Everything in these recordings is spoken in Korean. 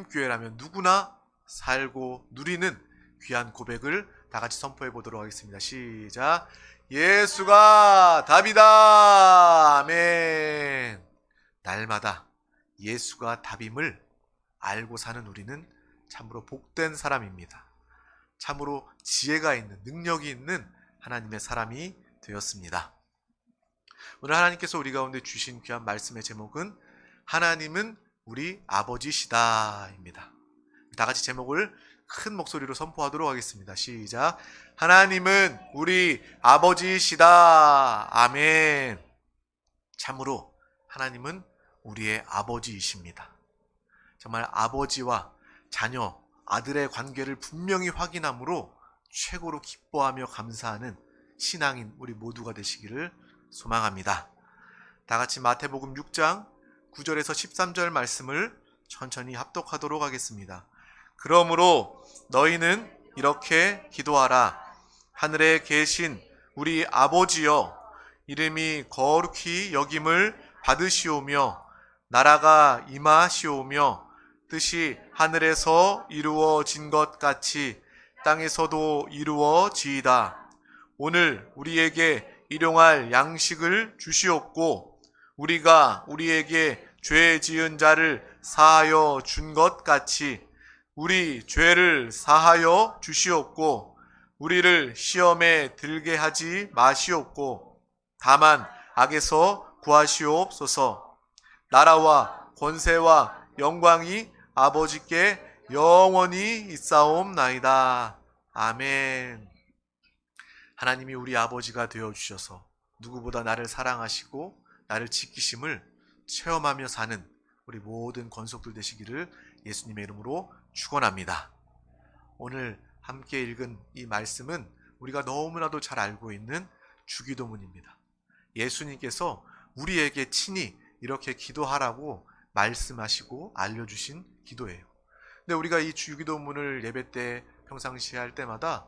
한림교회라면 누구나 살고 누리는 귀한 고백을 다 같이 선포해 보도록 하겠습니다. 시작. 예수가 답이다. 아멘. 날마다 예수가 답임을 알고 사는 우리는 참으로 복된 사람입니다. 참으로 지혜가 있는, 능력이 있는 하나님의 사람이 되었습니다. 오늘 하나님께서 우리 가운데 주신 귀한 말씀의 제목은 하나님은 우리 아버지시다입니다. 다 같이 제목을 큰 목소리로 선포하도록 하겠습니다. 시작. 하나님은 우리 아버지시다. 아멘. 참으로 하나님은 우리의 아버지이십니다. 정말 아버지와 자녀, 아들의 관계를 분명히 확인함으로 최고로 기뻐하며 감사하는 신앙인 우리 모두가 되시기를 소망합니다. 다 같이 마태복음 6장 9절에서 13절 말씀을 천천히 합독하도록 하겠습니다. 그러므로 너희는 이렇게 기도하라. 하늘에 계신 우리 아버지여, 이름이 거룩히 여김을 받으시오며 나라가 임하시오며 뜻이 하늘에서 이루어진 것 같이 땅에서도 이루어지이다. 오늘 우리에게 일용할 양식을 주시옵고 우리가 우리에게 죄 지은 자를 사하여 준 것 같이 우리 죄를 사하여 주시옵고 우리를 시험에 들게 하지 마시옵고 다만 악에서 구하시옵소서. 나라와 권세와 영광이 아버지께 영원히 있사옵나이다. 아멘. 하나님이 우리 아버지가 되어주셔서 누구보다 나를 사랑하시고 나를 지키심을 체험하며 사는 우리 모든 권속들 되시기를 예수님의 이름으로 축원합니다. 오늘 함께 읽은 이 말씀은 우리가 너무나도 잘 알고 있는 주기도문입니다. 예수님께서 우리에게 친히 이렇게 기도하라고 말씀하시고 알려주신 기도예요. 근데 우리가 이 주기도문을 예배 때 평상시에 할 때마다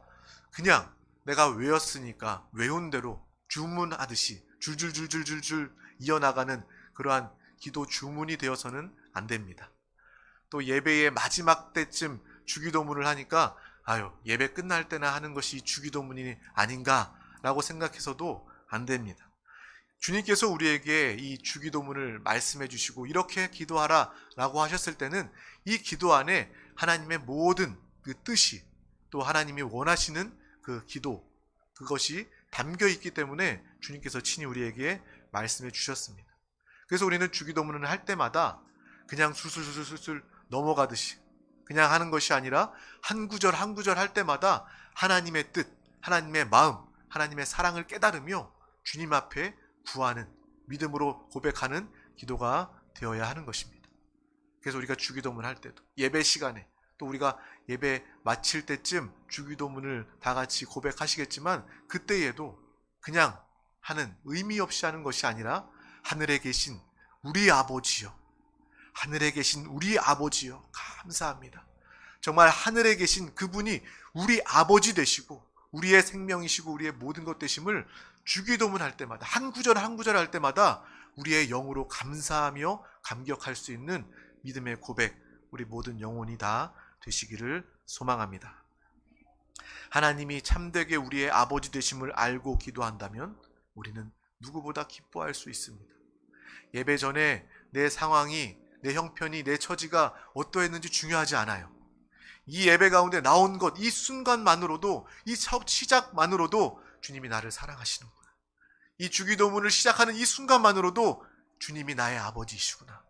그냥 내가 외웠으니까 외운 대로 주문하듯이 줄줄줄줄줄줄 이어나가는 그러한 기도 주문이 되어서는 안 됩니다. 또 예배의 마지막 때쯤 주기도문을 하니까 예배 끝날 때나 하는 것이 주기도문이 아닌가라고 생각해서도 안 됩니다. 주님께서 우리에게 이 주기도문을 말씀해 주시고 이렇게 기도하라 라고 하셨을 때는 이 기도 안에 하나님의 모든 그 뜻이 또 하나님이 원하시는 그 기도 그것이 담겨 있기 때문에 주님께서 친히 우리에게 말씀해 주셨습니다. 그래서 우리는 주기도문을 할 때마다 그냥 술술술술 넘어가듯이 그냥 하는 것이 아니라 한 구절 한 구절 할 때마다 하나님의 뜻, 하나님의 마음, 하나님의 사랑을 깨달으며 주님 앞에 구하는 믿음으로 고백하는 기도가 되어야 하는 것입니다. 그래서 우리가 주기도문 할 때도 예배 시간에 또 우리가 예배 마칠 때쯤 주기도문을 다 같이 고백하시겠지만 그때에도 그냥 하는 의미 없이 하는 것이 아니라 하늘에 계신 우리 아버지여, 하늘에 계신 우리 아버지여 감사합니다. 정말 하늘에 계신 그분이 우리 아버지 되시고 우리의 생명이시고 우리의 모든 것 되심을 주기도문 할 때마다 한 구절 한 구절 할 때마다 우리의 영으로 감사하며 감격할 수 있는 믿음의 고백 우리 모든 영혼이 다 되시기를 소망합니다. 하나님이 참되게 우리의 아버지 되심을 알고 기도한다면 우리는 누구보다 기뻐할 수 있습니다. 예배 전에 내 상황이, 내 형편이, 내 처지가 어떠했는지 중요하지 않아요. 이 예배 가운데 나온 것, 이 순간만으로도, 이 시작만으로도 주님이 나를 사랑하시는구나. 이 주기도문을 시작하는 이 순간만으로도 주님이 나의 아버지이시구나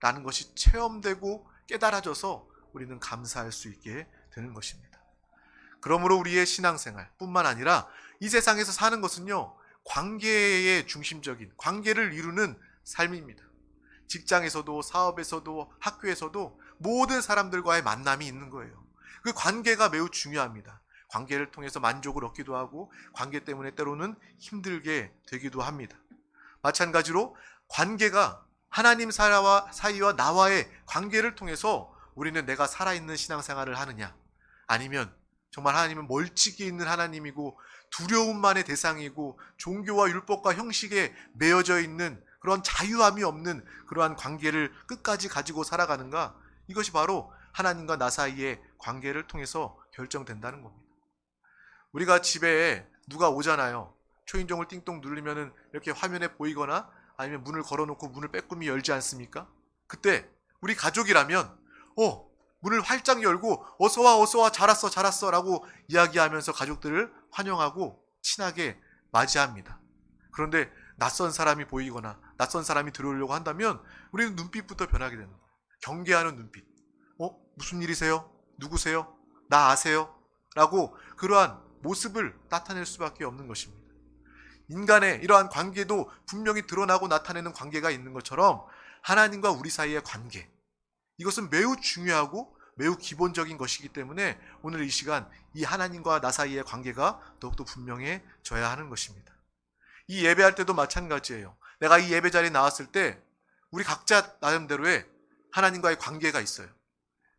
라는 것이 체험되고 깨달아져서 우리는 감사할 수 있게 되는 것입니다. 그러므로 우리의 신앙생활 뿐만 아니라 이 세상에서 사는 것은요, 관계의 중심적인 관계를 이루는 삶입니다. 직장에서도 사업에서도 학교에서도 모든 사람들과의 만남이 있는 거예요. 그 관계가 매우 중요합니다. 관계를 통해서 만족을 얻기도 하고 관계 때문에 때로는 힘들게 되기도 합니다. 마찬가지로 관계가 하나님 사이와 나와의 관계를 통해서 우리는 내가 살아있는 신앙생활을 하느냐, 아니면 정말 하나님은 멀찍이 있는 하나님이고 두려움만의 대상이고 종교와 율법과 형식에 매여져 있는 그런 자유함이 없는 그러한 관계를 끝까지 가지고 살아가는가, 이것이 바로 하나님과 나 사이의 관계를 통해서 결정된다는 겁니다. 우리가 집에 누가 오잖아요. 초인종을 띵동 누르면은 이렇게 화면에 보이거나 아니면 문을 걸어놓고 문을 빼꼼히 열지 않습니까? 그때 우리 가족이라면 문을 활짝 열고 어서와 잘 왔어 라고 이야기하면서 가족들을 환영하고 친하게 맞이합니다. 그런데 낯선 사람이 보이거나 낯선 사람이 들어오려고 한다면 우리는 눈빛부터 변하게 되는 거예요. 경계하는 눈빛. 무슨 일이세요? 누구세요? 나 아세요? 라고 그러한 모습을 나타낼 수밖에 없는 것입니다. 인간의 이러한 관계도 분명히 드러나고 나타내는 관계가 있는 것처럼 하나님과 우리 사이의 관계, 이것은 매우 중요하고 매우 기본적인 것이기 때문에 오늘 이 시간 이 하나님과 나 사이의 관계가 더욱더 분명해져야 하는 것입니다. 이 예배할 때도 마찬가지예요. 내가 이 예배 자리에 나왔을 때 우리 각자 나름대로의 하나님과의 관계가 있어요.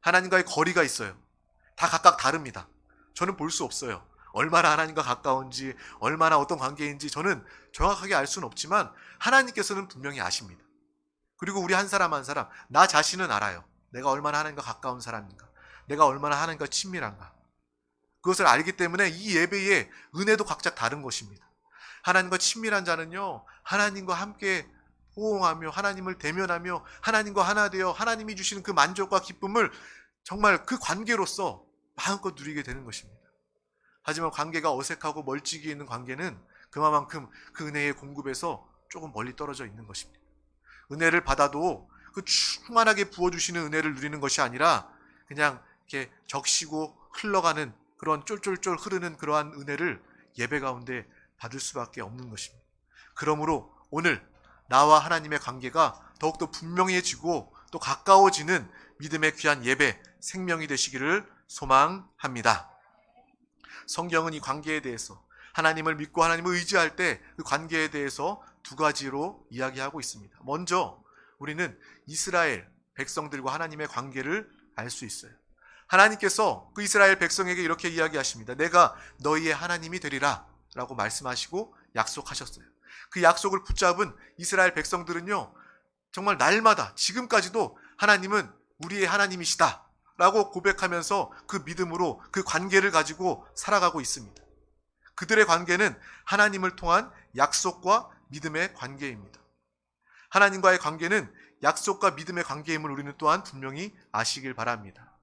하나님과의 거리가 있어요. 다 각각 다릅니다. 저는 볼 수 없어요. 얼마나 하나님과 가까운지, 얼마나 어떤 관계인지 저는 정확하게 알 수는 없지만 하나님께서는 분명히 아십니다. 그리고 우리 한 사람 한 사람, 나 자신은 알아요. 내가 얼마나 하나님과 가까운 사람인가, 내가 얼마나 하나님과 친밀한가. 그것을 알기 때문에 이 예배의 은혜도 각자 다른 것입니다. 하나님과 친밀한 자는요, 하나님과 함께 호응하며 하나님을 대면하며 하나님과 하나 되어 하나님이 주시는 그 만족과 기쁨을 정말 그 관계로서 마음껏 누리게 되는 것입니다. 하지만 관계가 어색하고 멀찍이 있는 관계는 그만큼 그 은혜의 공급에서 조금 멀리 떨어져 있는 것입니다. 은혜를 받아도 그 충만하게 부어주시는 은혜를 누리는 것이 아니라 그냥 이렇게 적시고 흘러가는 그런 쫄쫄쫄 흐르는 그러한 은혜를 예배 가운데 받을 수밖에 없는 것입니다. 그러므로 오늘 나와 하나님의 관계가 더욱더 분명해지고 또 가까워지는 믿음의 귀한 예배, 생명이 되시기를 소망합니다. 성경은 이 관계에 대해서 하나님을 믿고 하나님을 의지할 때 그 관계에 대해서 두 가지로 이야기하고 있습니다. 먼저 우리는 이스라엘 백성들과 하나님의 관계를 알 수 있어요. 하나님께서 그 이스라엘 백성에게 이렇게 이야기하십니다. 내가 너희의 하나님이 되리라 라고 말씀하시고 약속하셨어요. 그 약속을 붙잡은 이스라엘 백성들은요, 정말 날마다 지금까지도 하나님은 우리의 하나님이시다 라고 고백하면서 그 믿음으로 그 관계를 가지고 살아가고 있습니다. 그들의 관계는 하나님을 통한 약속과 믿음의 관계입니다. 하나님과의 관계는 약속과 믿음의 관계임을 우리는 또한 분명히 아시길 바랍니다.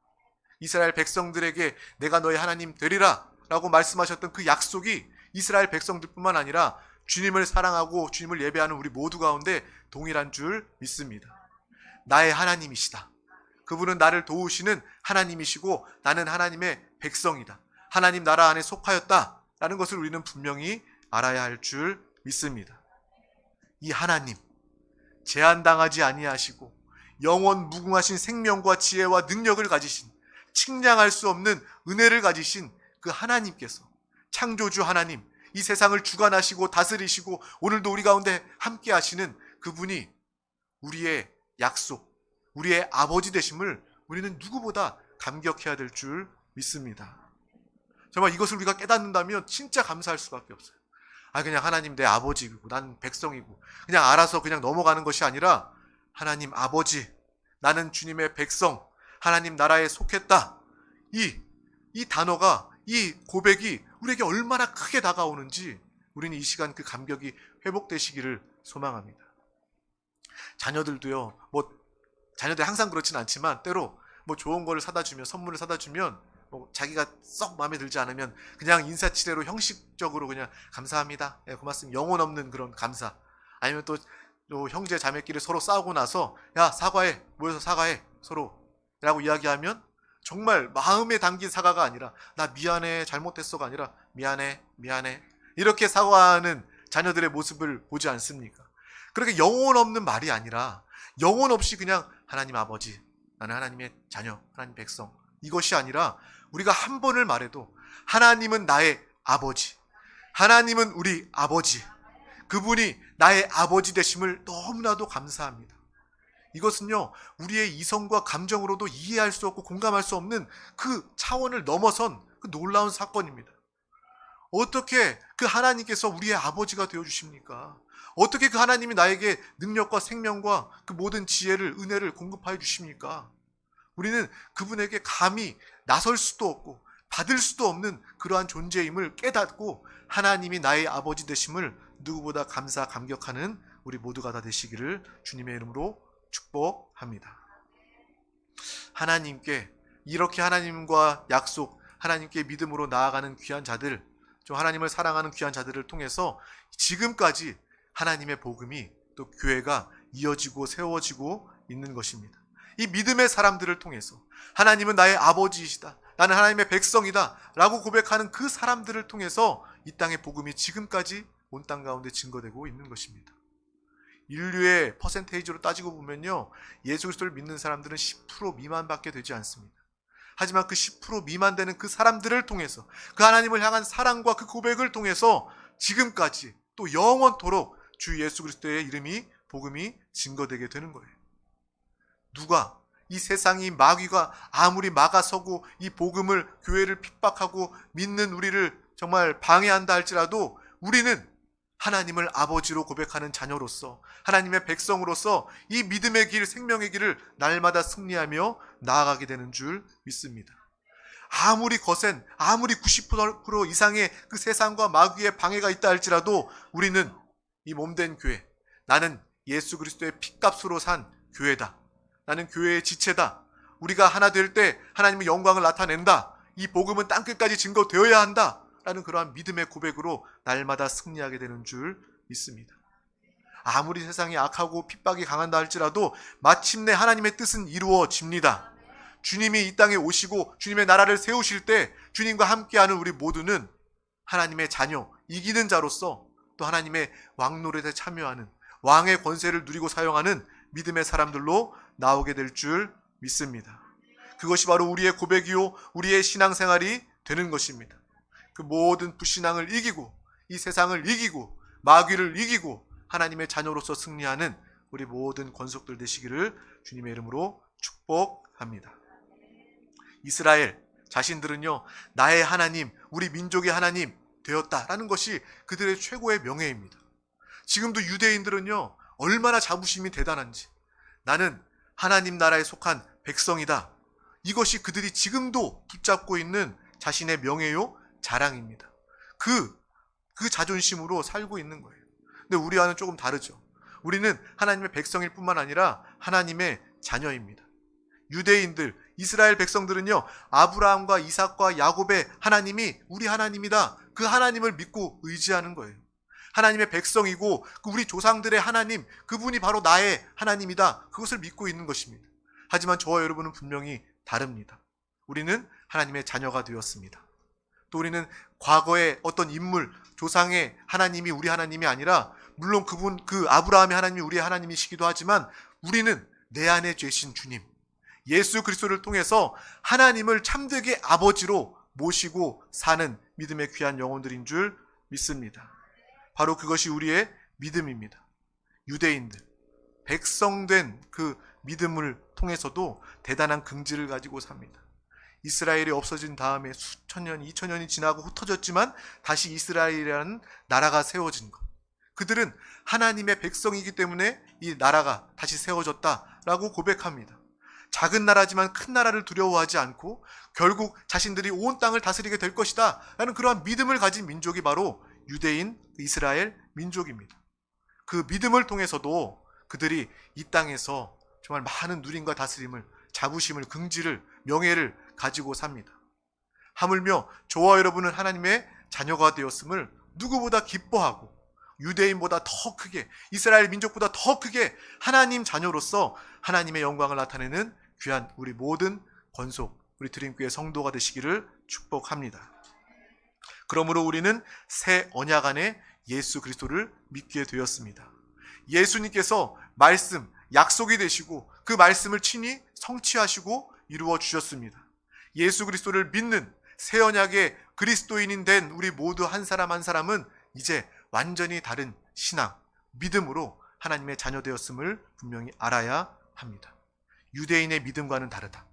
이스라엘 백성들에게 내가 너의 하나님 되리라 라고 말씀하셨던 그 약속이 이스라엘 백성들뿐만 아니라 주님을 사랑하고 주님을 예배하는 우리 모두 가운데 동일한 줄 믿습니다. 나의 하나님이시다. 그분은 나를 도우시는 하나님이시고 나는 하나님의 백성이다. 하나님 나라 안에 속하였다 라는 것을 우리는 분명히 알아야 할 줄 믿습니다. 이 하나님, 제한당하지 아니하시고 영원 무궁하신 생명과 지혜와 능력을 가지신, 측량할 수 없는 은혜를 가지신 그 하나님께서, 창조주 하나님, 이 세상을 주관하시고 다스리시고 오늘도 우리 가운데 함께 하시는 그분이 우리의 약속, 우리의 아버지 되심을 우리는 누구보다 감격해야 될 줄 믿습니다. 정말 이것을 우리가 깨닫는다면 진짜 감사할 수밖에 없어요. 그냥 하나님 내 아버지고 난 백성이고 그냥 알아서 그냥 넘어가는 것이 아니라 하나님 아버지, 나는 주님의 백성, 하나님 나라에 속했다. 이 단어가, 이 고백이 우리에게 얼마나 크게 다가오는지 우리는 이 시간 그 감격이 회복되시기를 소망합니다. 자녀들도요, 자녀들이 항상 그렇진 않지만 때로 좋은 거를 사다 주면, 선물을 사다 주면 자기가 썩 마음에 들지 않으면 그냥 인사치레로 형식적으로 그냥 감사합니다, 고맙습니다, 영혼 없는 그런 감사. 아니면 또 형제 자매끼리 서로 싸우고 나서 야 사과해, 모여서 사과해 서로 라고 이야기하면 정말 마음에 담긴 사과가 아니라 나 미안해, 잘못했어가 아니라 미안해 이렇게 사과하는 자녀들의 모습을 보지 않습니까? 그렇게 영혼 없는 말이 아니라 영혼 없이 그냥 하나님 아버지, 나는 하나님의 자녀, 하나님 백성, 이것이 아니라 우리가 한 번을 말해도 하나님은 나의 아버지, 하나님은 우리 아버지, 그분이 나의 아버지 되심을 너무나도 감사합니다. 이것은요, 우리의 이성과 감정으로도 이해할 수 없고 공감할 수 없는 그 차원을 넘어선 그 놀라운 사건입니다. 어떻게 그 하나님께서 우리의 아버지가 되어주십니까? 어떻게 그 하나님이 나에게 능력과 생명과 그 모든 지혜를, 은혜를 공급하여 주십니까? 우리는 그분에게 감히 나설 수도 없고 받을 수도 없는 그러한 존재임을 깨닫고 하나님이 나의 아버지 되심을 누구보다 감사감격하는 우리 모두가 다 되시기를 주님의 이름으로 축복합니다. 하나님께 이렇게 하나님과 약속, 하나님께 믿음으로 나아가는 귀한 자들, 좀 하나님을 사랑하는 귀한 자들을 통해서 지금까지 하나님의 복음이 또 교회가 이어지고 세워지고 있는 것입니다. 이 믿음의 사람들을 통해서 하나님은 나의 아버지이시다, 나는 하나님의 백성이다 라고 고백하는 그 사람들을 통해서 이 땅의 복음이 지금까지 온 땅 가운데 증거되고 있는 것입니다. 인류의 퍼센테이지로 따지고 보면요, 예수 그리스도를 믿는 사람들은 10% 미만밖에 되지 않습니다. 하지만 그 10% 미만 되는 그 사람들을 통해서, 그 하나님을 향한 사랑과 그 고백을 통해서 지금까지 또 영원토록 주 예수 그리스도의 이름이, 복음이 증거되게 되는 거예요. 누가, 이 세상이, 마귀가 아무리 막아서고 이 복음을, 교회를 핍박하고 믿는 우리를 정말 방해한다 할지라도 우리는 하나님을 아버지로 고백하는 자녀로서, 하나님의 백성으로서 이 믿음의 길, 생명의 길을 날마다 승리하며 나아가게 되는 줄 믿습니다. 아무리 거센, 아무리 90% 이상의 그 세상과 마귀의 방해가 있다 할지라도 우리는 이 몸된 교회, 나는 예수 그리스도의 핏값으로 산 교회다, 나는 교회의 지체다, 우리가 하나 될 때 하나님의 영광을 나타낸다, 이 복음은 땅끝까지 증거되어야 한다 라는 그러한 믿음의 고백으로 날마다 승리하게 되는 줄 믿습니다. 아무리 세상이 악하고 핍박이 강한다 할지라도 마침내 하나님의 뜻은 이루어집니다. 주님이 이 땅에 오시고 주님의 나라를 세우실 때 주님과 함께하는 우리 모두는 하나님의 자녀, 이기는 자로서 또 하나님의 왕노릇에 참여하는, 왕의 권세를 누리고 사용하는 믿음의 사람들로 나오게 될 줄 믿습니다. 그것이 바로 우리의 고백이요, 우리의 신앙생활이 되는 것입니다. 그 모든 불신앙을 이기고, 이 세상을 이기고, 마귀를 이기고 하나님의 자녀로서 승리하는 우리 모든 권속들 되시기를 주님의 이름으로 축복합니다. 이스라엘 자신들은요, 나의 하나님, 우리 민족의 하나님 되었다라는 것이 그들의 최고의 명예입니다. 지금도 유대인들은요, 얼마나 자부심이 대단한지, 나는 하나님 나라에 속한 백성이다, 이것이 그들이 지금도 붙잡고 있는 자신의 명예요, 자랑입니다. 그 자존심으로 살고 있는 거예요. 근데 우리와는 조금 다르죠. 우리는 하나님의 백성일 뿐만 아니라 하나님의 자녀입니다. 유대인들, 이스라엘 백성들은요, 아브라함과 이삭과 야곱의 하나님이 우리 하나님이다, 그 하나님을 믿고 의지하는 거예요. 하나님의 백성이고 우리 조상들의 하나님, 그분이 바로 나의 하나님이다, 그것을 믿고 있는 것입니다. 하지만 저와 여러분은 분명히 다릅니다. 우리는 하나님의 자녀가 되었습니다. 또 우리는 과거의 어떤 인물, 조상의 하나님이 우리 하나님이 아니라, 물론 그 아브라함의 하나님이 우리의 하나님이시기도 하지만 우리는 내 안에 계신 주님, 예수 그리스도를 통해서 하나님을 참되게 아버지로 모시고 사는 믿음의 귀한 영혼들인 줄 믿습니다. 바로 그것이 우리의 믿음입니다. 유대인들, 백성된 그 믿음을 통해서도 대단한 긍지를 가지고 삽니다. 이스라엘이 없어진 다음에 수천 년, 2000년이 지나고 흩어졌지만 다시 이스라엘이라는 나라가 세워진 것. 그들은 하나님의 백성이기 때문에 이 나라가 다시 세워졌다라고 고백합니다. 작은 나라지만 큰 나라를 두려워하지 않고 결국 자신들이 온 땅을 다스리게 될 것이다 라는 그러한 믿음을 가진 민족이 바로 유대인, 이스라엘 민족입니다. 그 믿음을 통해서도 그들이 이 땅에서 정말 많은 누림과 다스림을, 자부심을, 긍지를, 명예를 가지고 삽니다. 하물며 저와 여러분은 하나님의 자녀가 되었음을 누구보다 기뻐하고 유대인보다 더 크게, 이스라엘 민족보다 더 크게 하나님 자녀로서 하나님의 영광을 나타내는 귀한 우리 모든 권속, 우리 드림교회 성도가 되시기를 축복합니다. 그러므로 우리는 새 언약 안에 예수 그리스도를 믿게 되었습니다. 예수님께서 말씀, 약속이 되시고 그 말씀을 친히 성취하시고 이루어 주셨습니다. 예수 그리스도를 믿는 새 언약의 그리스도인인 된 우리 모두 한 사람 한 사람은 이제 완전히 다른 신앙, 믿음으로 하나님의 자녀 되었음을 분명히 알아야 합니다. 유대인의 믿음과는 다르다.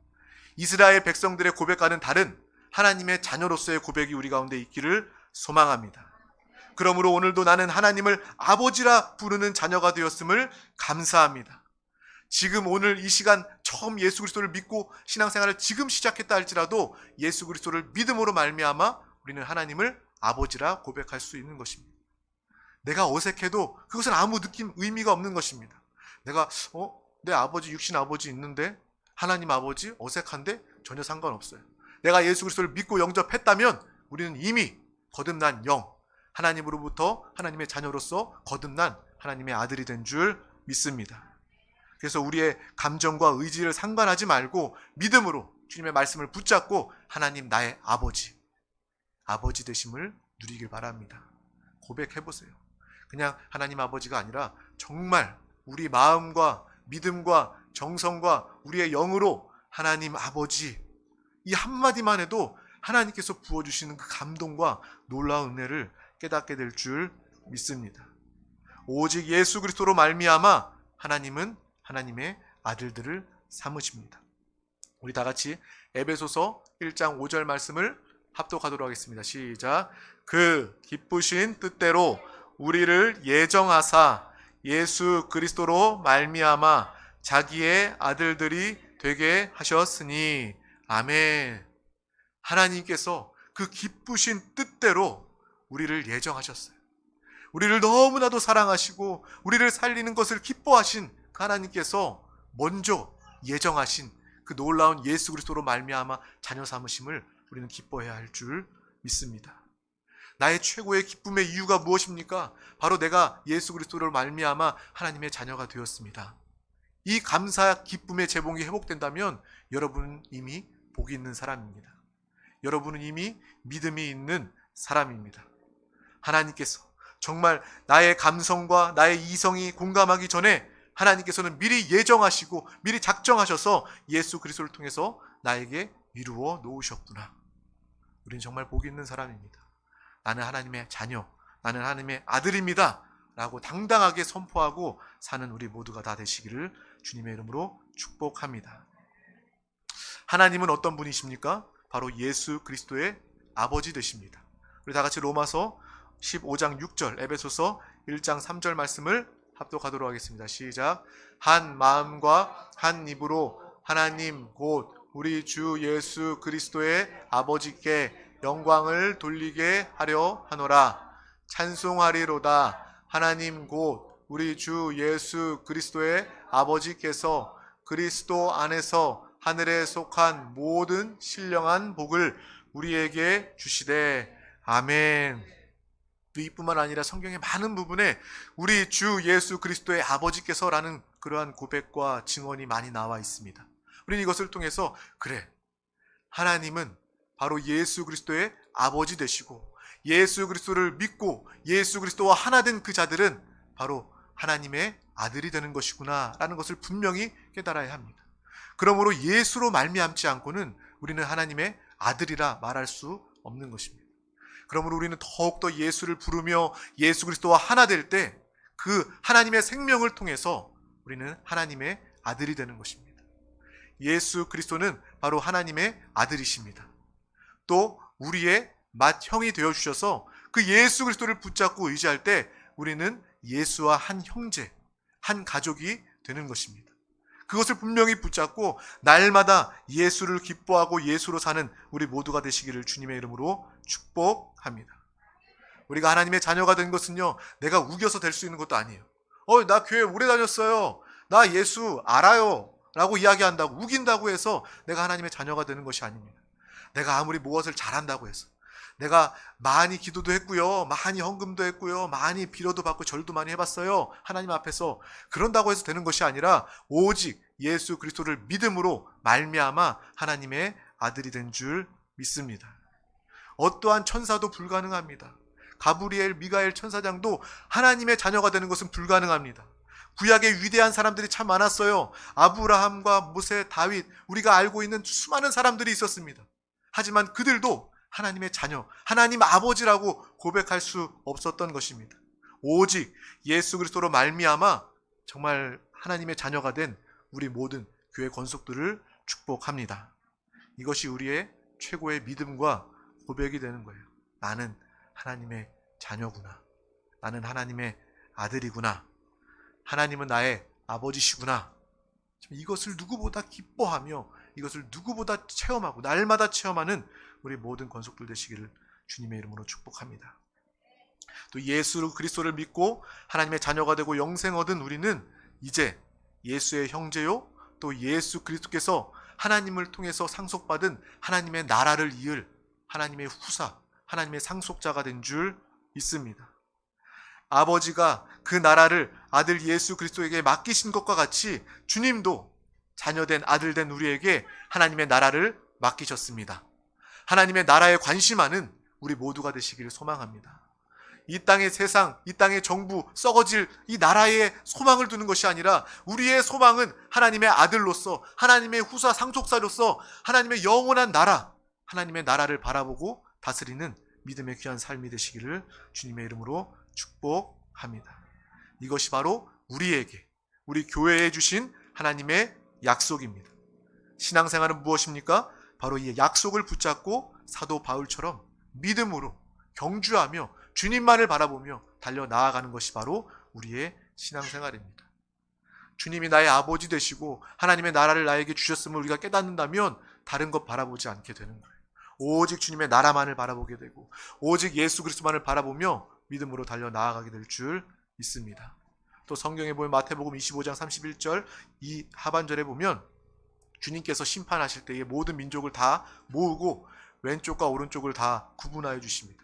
이스라엘 백성들의 고백과는 다른 하나님의 자녀로서의 고백이 우리 가운데 있기를 소망합니다. 그러므로 오늘도 나는 하나님을 아버지라 부르는 자녀가 되었음을 감사합니다. 지금 오늘 이 시간 처음 예수 그리스도를 믿고 신앙생활을 지금 시작했다 할지라도 예수 그리스도를 믿음으로 말미암아 우리는 하나님을 아버지라 고백할 수 있는 것입니다. 내가 어색해도 그것은 아무 의미가 없는 것입니다. 내가 내 아버지, 육신 아버지 있는데 하나님 아버지 어색한데 전혀 상관없어요. 내가 예수 그리스도를 믿고 영접했다면 우리는 이미 거듭난 영, 하나님으로부터 하나님의 자녀로서 거듭난 하나님의 아들이 된 줄 믿습니다. 그래서 우리의 감정과 의지를 상관하지 말고 믿음으로 주님의 말씀을 붙잡고 하나님 나의 아버지 되심을 누리길 바랍니다. 고백해보세요. 그냥 하나님 아버지가 아니라 정말 우리 마음과 믿음과 정성과 우리의 영으로 하나님 아버지, 이 한마디만 해도 하나님께서 부어주시는 그 감동과 놀라운 은혜를 깨닫게 될 줄 믿습니다. 오직 예수 그리스도로 말미암아 하나님은 하나님의 아들들을 삼으십니다. 우리 다 같이 에베소서 1장 5절 말씀을 합독하도록 하겠습니다. 시작. 그 기쁘신 뜻대로 우리를 예정하사 예수 그리스도로 말미암아 자기의 아들들이 되게 하셨으니 아멘. 하나님께서 그 기쁘신 뜻대로 우리를 예정하셨어요. 우리를 너무나도 사랑하시고 우리를 살리는 것을 기뻐하신 그 하나님께서 먼저 예정하신 그 놀라운 예수 그리스도로 말미암아 자녀 삼으심을 우리는 기뻐해야 할 줄 믿습니다. 나의 최고의 기쁨의 이유가 무엇입니까? 바로 내가 예수 그리스도로 말미암아 하나님의 자녀가 되었습니다. 이 감사 기쁨의 제목이 회복된다면 여러분은 이미 복이 있는 사람입니다. 여러분은 이미 믿음이 있는 사람입니다. 하나님께서 정말 나의 감성과 나의 이성이 공감하기 전에 하나님께서는 미리 예정하시고 미리 작정하셔서 예수 그리스도를 통해서 나에게 이루어 놓으셨구나. 우리는 정말 복이 있는 사람입니다. 나는 하나님의 자녀, 나는 하나님의 아들입니다 라고 당당하게 선포하고 사는 우리 모두가 다 되시기를 주님의 이름으로 축복합니다. 하나님은 어떤 분이십니까? 바로 예수 그리스도의 아버지 되십니다. 우리 다 같이 로마서 15장 6절, 에베소서 1장 3절 말씀을 합독하도록 하겠습니다. 시작. 한 마음과 한 입으로 하나님 곧 우리 주 예수 그리스도의 아버지께 영광을 돌리게 하려 하노라. 찬송하리로다. 하나님 곧 우리 주 예수 그리스도의 아버지께서 그리스도 안에서 하늘에 속한 모든 신령한 복을 우리에게 주시되 아멘. 이뿐만 아니라 성경의 많은 부분에 우리 주 예수 그리스도의 아버지께서라는 그러한 고백과 증언이 많이 나와 있습니다. 우리는 이것을 통해서 그래, 하나님은 바로 예수 그리스도의 아버지 되시고 예수 그리스도를 믿고 예수 그리스도와 하나 된 그 자들은 바로 하나님의 아들이 되는 것이구나 라는 것을 분명히 깨달아야 합니다. 그러므로 예수로 말미암지 않고는 우리는 하나님의 아들이라 말할 수 없는 것입니다. 그러므로 우리는 더욱더 예수를 부르며 예수 그리스도와 하나 될 때 그 하나님의 생명을 통해서 우리는 하나님의 아들이 되는 것입니다. 예수 그리스도는 바로 하나님의 아들이십니다. 또 우리의 맏형이 되어주셔서 그 예수 그리스도를 붙잡고 의지할 때 우리는 예수와 한 형제, 한 가족이 되는 것입니다. 그것을 분명히 붙잡고 날마다 예수를 기뻐하고 예수로 사는 우리 모두가 되시기를 주님의 이름으로 축복합니다. 우리가 하나님의 자녀가 된 것은요, 내가 우겨서 될 수 있는 것도 아니에요. 나 교회 오래 다녔어요. 나 예수 알아요. 라고 이야기한다고, 우긴다고 해서 내가 하나님의 자녀가 되는 것이 아닙니다. 내가 아무리 무엇을 잘한다고 해서, 내가 많이 기도도 했고요, 많이 헌금도 했고요, 많이 빌어도 받고 절도 많이 해봤어요, 하나님 앞에서. 그런다고 해서 되는 것이 아니라 오직 예수 그리스도를 믿음으로 말미암아 하나님의 아들이 된 줄 믿습니다. 어떠한 천사도 불가능합니다. 가브리엘, 미가엘 천사장도 하나님의 자녀가 되는 것은 불가능합니다. 구약의 위대한 사람들이 참 많았어요. 아브라함과 모세, 다윗, 우리가 알고 있는 수많은 사람들이 있었습니다. 하지만 그들도 하나님의 자녀, 하나님 아버지라고 고백할 수 없었던 것입니다. 오직 예수 그리스도로 말미암아 정말 하나님의 자녀가 된 우리 모든 교회 권속들을 축복합니다. 이것이 우리의 최고의 믿음과 고백이 되는 거예요. 나는 하나님의 자녀구나. 나는 하나님의 아들이구나. 하나님은 나의 아버지시구나. 이것을 누구보다 기뻐하며 이것을 누구보다 체험하고 날마다 체험하는 우리 모든 권속들 되시기를 주님의 이름으로 축복합니다. 또 예수 그리스도를 믿고 하나님의 자녀가 되고 영생 얻은 우리는 이제 예수의 형제요 또 예수 그리스도께서 하나님을 통해서 상속받은 하나님의 나라를 이을 하나님의 후사, 하나님의 상속자가 된 줄 믿습니다. 아버지가 그 나라를 아들 예수 그리스도에게 맡기신 것과 같이 주님도 자녀된 아들 된 우리에게 하나님의 나라를 맡기셨습니다. 하나님의 나라에 관심하는 우리 모두가 되시기를 소망합니다. 이 땅의 세상, 이 땅의 정부, 썩어질 이 나라에 소망을 두는 것이 아니라 우리의 소망은 하나님의 아들로서, 하나님의 후사 상속사로서 하나님의 영원한 나라, 하나님의 나라를 바라보고 다스리는 믿음의 귀한 삶이 되시기를 주님의 이름으로 축복합니다. 이것이 바로 우리에게, 우리 교회에 주신 하나님의 약속입니다. 신앙생활은 무엇입니까? 바로 이 약속을 붙잡고 사도 바울처럼 믿음으로 경주하며 주님만을 바라보며 달려 나아가는 것이 바로 우리의 신앙생활입니다. 주님이 나의 아버지 되시고 하나님의 나라를 나에게 주셨음을 우리가 깨닫는다면 다른 것 바라보지 않게 되는 거예요. 오직 주님의 나라만을 바라보게 되고 오직 예수 그리스도만을 바라보며 믿음으로 달려 나아가게 될 줄 믿습니다. 또 성경에 보면 마태복음 25장 31절 이 하반절에 보면 주님께서 심판하실 때에 모든 민족을 다 모으고 왼쪽과 오른쪽을 다 구분하여 주십니다.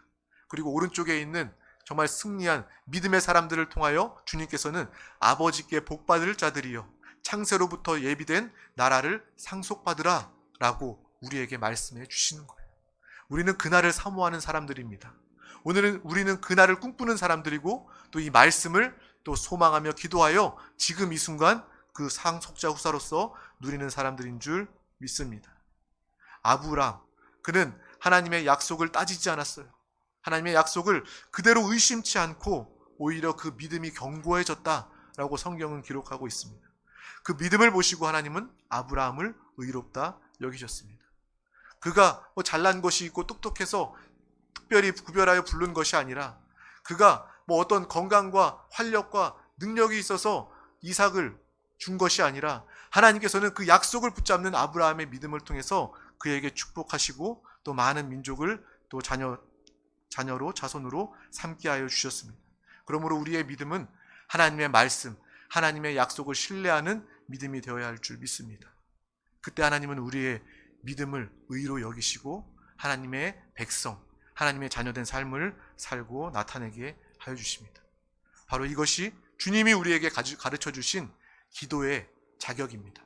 그리고 오른쪽에 있는 정말 승리한 믿음의 사람들을 통하여 주님께서는 아버지께 복받을 자들이여 창세로부터 예비된 나라를 상속받으라 라고 우리에게 말씀해 주시는 거예요. 우리는 그날을 사모하는 사람들입니다. 오늘은 우리는 그날을 꿈꾸는 사람들이고 또 이 말씀을 또 소망하며 기도하여 지금 이 순간 그 상속자 후사로서 누리는 사람들인 줄 믿습니다. 아브라함, 그는 하나님의 약속을 따지지 않았어요. 하나님의 약속을 그대로 의심치 않고 오히려 그 믿음이 견고해졌다라고 성경은 기록하고 있습니다. 그 믿음을 보시고 하나님은 아브라함을 의롭다 여기셨습니다. 그가 잘난 것이 있고 똑똑해서 특별히 구별하여 부른 것이 아니라 그가 어떤 건강과 활력과 능력이 있어서 이삭을 준 것이 아니라 하나님께서는 그 약속을 붙잡는 아브라함의 믿음을 통해서 그에게 축복하시고 또 많은 민족을 또 자녀로 자손으로 삼게 하여 주셨습니다. 그러므로 우리의 믿음은 하나님의 말씀, 하나님의 약속을 신뢰하는 믿음이 되어야 할 줄 믿습니다. 그때 하나님은 우리의 믿음을 의로 여기시고 하나님의 백성, 하나님의 자녀된 삶을 살고 나타내게 하여 주십니다. 바로 이것이 주님이 우리에게 가르쳐 주신 기도의 자격입니다.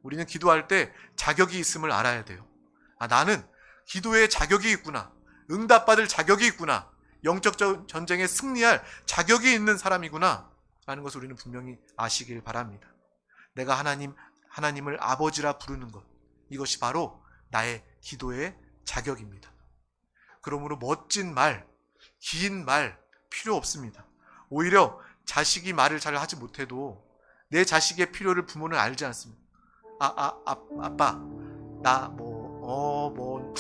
우리는 기도할 때 자격이 있음을 알아야 돼요. 나는 기도의 자격이 있구나. 응답받을 자격이 있구나. 영적 전쟁에 승리할 자격이 있는 사람이구나 라는 것을 우리는 분명히 아시길 바랍니다. 내가 하나님을 아버지라 부르는 것, 이것이 바로 나의 기도의 자격입니다. 그러므로 멋진 말, 긴 말 필요 없습니다. 오히려 자식이 말을 잘 하지 못해도 내 자식의 필요를 부모는 알지 않습니다. 아빠, 나 뭐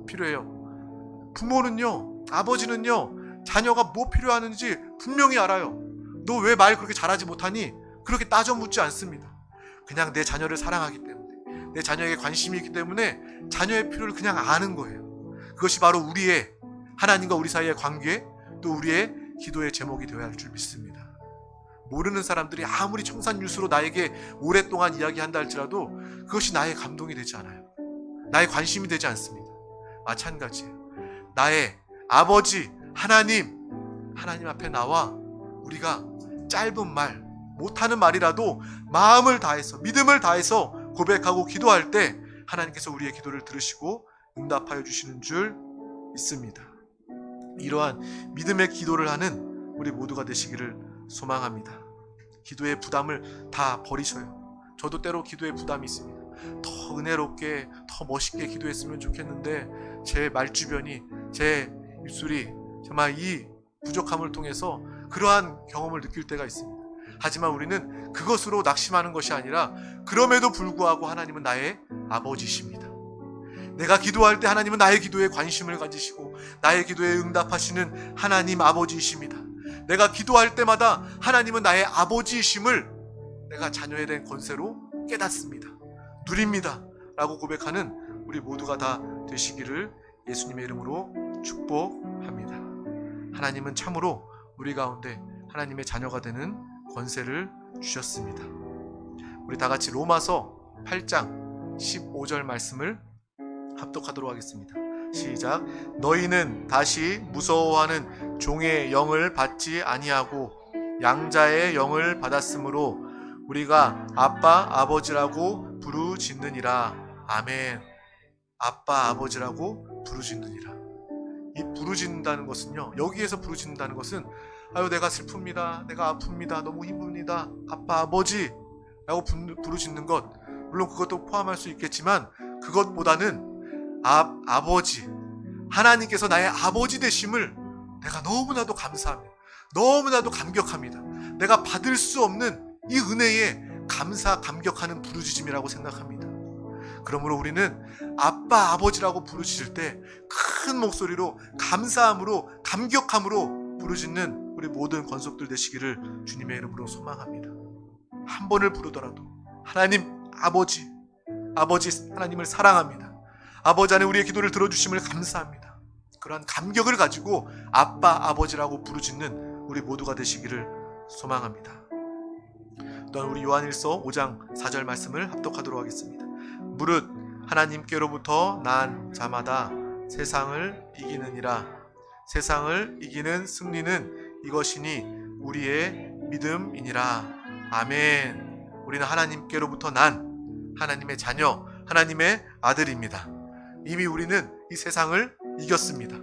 필요해요. 부모는요, 아버지는요, 자녀가 뭐 필요하는지 분명히 알아요. 너 왜 말 그렇게 잘하지 못하니? 그렇게 따져 묻지 않습니다. 그냥 내 자녀를 사랑하기 때문에, 내 자녀에게 관심이 있기 때문에 자녀의 필요를 그냥 아는 거예요. 그것이 바로 우리의 하나님과 우리 사이의 관계, 또 우리의 기도의 제목이 되어야 할 줄 믿습니다. 모르는 사람들이 아무리 청산유수로 나에게 오랫동안 이야기한다 할지라도 그것이 나의 감동이 되지 않아요. 나의 관심이 되지 않습니다. 마찬가지예요. 나의 아버지 하나님 앞에 나와 우리가 짧은 말, 못하는 말이라도 마음을 다해서 믿음을 다해서 고백하고 기도할 때 하나님께서 우리의 기도를 들으시고 응답하여 주시는 줄 믿습니다. 이러한 믿음의 기도를 하는 우리 모두가 되시기를 소망합니다. 기도의 부담을 다 버리셔요. 저도 때로 기도의 부담이 있습니다. 더 은혜롭게, 더 멋있게 기도했으면 좋겠는데 제 말주변이, 제 입술이 정말 이 부족함을 통해서 그러한 경험을 느낄 때가 있습니다. 하지만 우리는 그것으로 낙심하는 것이 아니라 그럼에도 불구하고 하나님은 나의 아버지십니다. 내가 기도할 때 하나님은 나의 기도에 관심을 가지시고 나의 기도에 응답하시는 하나님 아버지이십니다. 내가 기도할 때마다 하나님은 나의 아버지이심을 내가 자녀에 대한 권세로 깨닫습니다. 누립니다. 라고 고백하는 우리 모두가 다 되시기를 예수님의 이름으로 축복합니다. 하나님은 참으로 우리 가운데 하나님의 자녀가 되는 권세를 주셨습니다. 우리 다 같이 로마서 8장 15절 말씀을 합독하도록 하겠습니다. 시작. 너희는 다시 무서워하는 종의 영을 받지 아니하고 양자의 영을 받았으므로 우리가 아빠 아버지라고 부르짖느니라. 아멘. 아빠 아버지라고 부르짖느니라. 이 부르짖는다는 것은요, 여기에서 부르짖는다는 것은 아유 내가 슬픕니다, 내가 아픕니다, 너무 힘듭니다, 아빠 아버지 라고 부르짖는 것, 물론 그것도 포함할 수 있겠지만 그것보다는 아버지, 하나님께서 나의 아버지 되심을 내가 너무나도 감사합니다. 너무나도 감격합니다. 내가 받을 수 없는 이 은혜에 감격하는 부르짖음이라고 생각합니다. 그러므로 우리는 아빠 아버지라고 부르짖을 때 큰 목소리로 감사함으로 감격함으로 부르짖는 우리 모든 권속들 되시기를 주님의 이름으로 소망합니다. 한 번을 부르더라도 하나님 아버지 하나님을 사랑합니다. 아버지 안에 우리의 기도를 들어주심을 감사합니다. 그러한 감격을 가지고 아빠 아버지라고 부르짖는 우리 모두가 되시기를 소망합니다. 또한 우리 요한일서 5장 4절 말씀을 합독하도록 하겠습니다. 무릇 하나님께로부터 난 자마다 세상을 이기느니라. 세상을 이기는 승리는 이것이니 우리의 믿음이니라. 아멘. 우리는 하나님께로부터 난 하나님의 자녀, 하나님의 아들입니다. 이미 우리는 이 세상을 이겼습니다.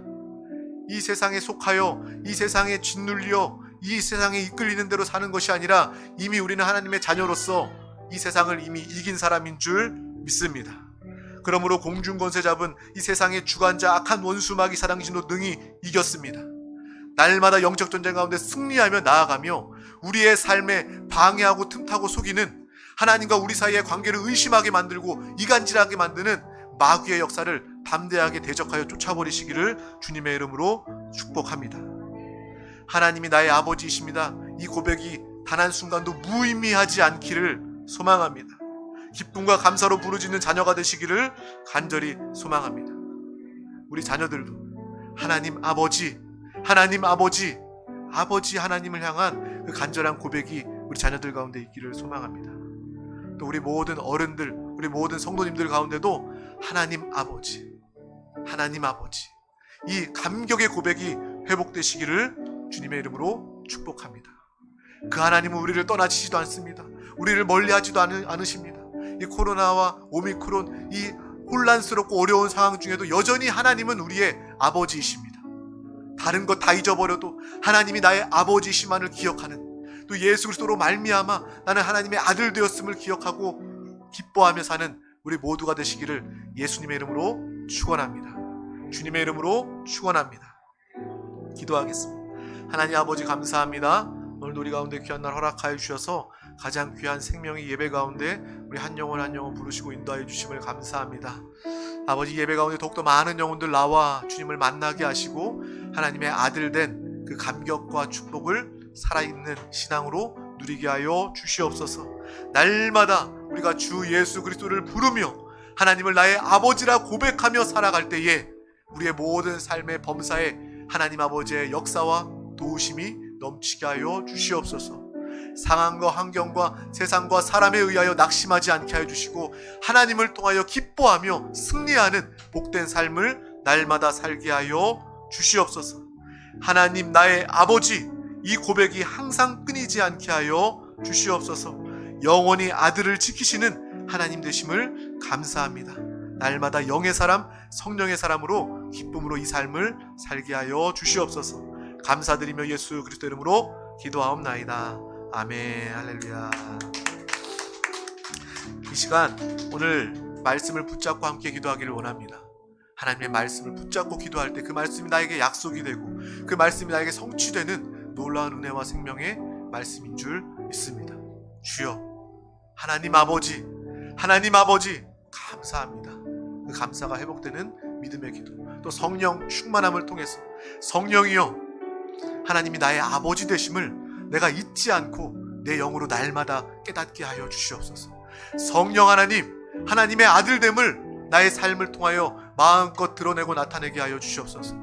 이 세상에 속하여 이 세상에 짓눌려 이 세상에 이끌리는 대로 사는 것이 아니라 이미 우리는 하나님의 자녀로서 이 세상을 이미 이긴 사람인 줄 믿습니다. 그러므로 공중권세 잡은 이 세상의 주관자 악한 원수 마귀 사랑신도 능히 이겼습니다. 날마다 영적 전쟁 가운데 승리하며 나아가며 우리의 삶에 방해하고 틈타고 속이는 하나님과 우리 사이의 관계를 의심하게 만들고 이간질하게 만드는 마귀의 역사를 담대하게 대적하여 쫓아버리시기를 주님의 이름으로 축복합니다. 하나님이 나의 아버지이십니다. 이 고백이 단 한순간도 무의미하지 않기를 소망합니다. 기쁨과 감사로 부르짖는 자녀가 되시기를 간절히 소망합니다. 우리 자녀들도 하나님 아버지 하나님을 향한 그 간절한 고백이 우리 자녀들 가운데 있기를 소망합니다. 또 우리 모든 어른들, 우리 모든 성도님들 가운데도 하나님 아버지 이 감격의 고백이 회복되시기를 주님의 이름으로 축복합니다. 그 하나님은 우리를 떠나시지도 않습니다. 우리를 멀리하지도 않으십니다. 이 코로나와 오미크론 이 혼란스럽고 어려운 상황 중에도 여전히 하나님은 우리의 아버지이십니다. 다른 것 다 잊어버려도 하나님이 나의 아버지이심만을 기억하는, 또 예수 그리스도로 말미암아 나는 하나님의 아들 되었음을 기억하고 기뻐하며 사는 우리 모두가 되시기를 예수님의 이름으로 축원합니다. 주님의 이름으로 축원합니다. 기도하겠습니다. 하나님 아버지 감사합니다. 오늘도 우리 가운데 귀한 날 허락하여 주셔서 가장 귀한 생명의 예배 가운데 우리 한 영혼 한 영혼 부르시고 인도하여 주심을 감사합니다. 아버지, 예배 가운데 더욱더 많은 영혼들 나와 주님을 만나게 하시고 하나님의 아들 된 그 감격과 축복을 살아있는 신앙으로 누리게 하여 주시옵소서. 날마다 우리가 주 예수 그리스도를 부르며 하나님을 나의 아버지라 고백하며 살아갈 때에 우리의 모든 삶의 범사에 하나님 아버지의 역사와 도우심이 넘치게 하여 주시옵소서. 상황과 환경과 세상과 사람에 의하여 낙심하지 않게 하여 주시고 하나님을 통하여 기뻐하며 승리하는 복된 삶을 날마다 살게 하여 주시옵소서. 하나님 나의 아버지, 이 고백이 항상 끊이지 않게 하여 주시옵소서. 영원히 아들을 지키시는 하나님 되심을 감사합니다. 날마다 영의 사람, 성령의 사람으로 기쁨으로 이 삶을 살게 하여 주시옵소서. 감사드리며 예수 그리스도 이름으로 기도하옵나이다. 아멘. 할렐루야. 이 시간 오늘 말씀을 붙잡고 함께 기도하기를 원합니다. 하나님의 말씀을 붙잡고 기도할 때 그 말씀이 나에게 약속이 되고 그 말씀이 나에게 성취되는 놀라운 은혜와 생명의 말씀인 줄 믿습니다. 주여, 하나님 아버지 감사합니다. 그 감사가 회복되는 믿음의 기도, 또 성령 충만함을 통해서 성령이여, 하나님이 나의 아버지 되심을 내가 잊지 않고 내 영으로 날마다 깨닫게 하여 주시옵소서. 성령 하나님, 하나님의 아들됨을 나의 삶을 통하여 마음껏 드러내고 나타내게 하여 주시옵소서.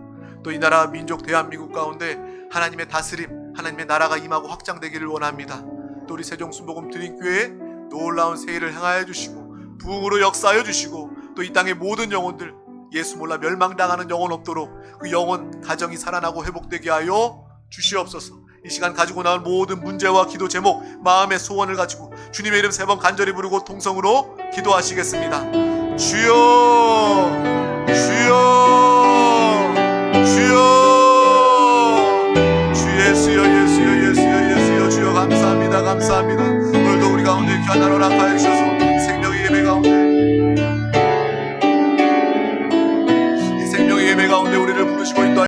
또 이 나라 민족 대한민국 가운데 하나님의 다스림, 하나님의 나라가 임하고 확장되기를 원합니다. 또 우리 세종순복음 드림교회에 놀라운 세일을 행하여 주시고 부흥으로 역사하여 주시고 또 이 땅의 모든 영혼들, 예수 몰라 멸망당하는 영혼 없도록 그 영혼 가정이 살아나고 회복되게 하여 주시옵소서. 이 시간 가지고 나올 모든 문제와 기도 제목, 마음의 소원을 가지고 주님의 이름 3번 간절히 부르고 통성으로 기도하시겠습니다. 주여, 주여, 주여, 주 예수여, 예수여, 예수여, 예수여, 주여 감사합니다, 감사합니다. 오늘도 우리 가운데 귀한 나라를 허락하여 주셔서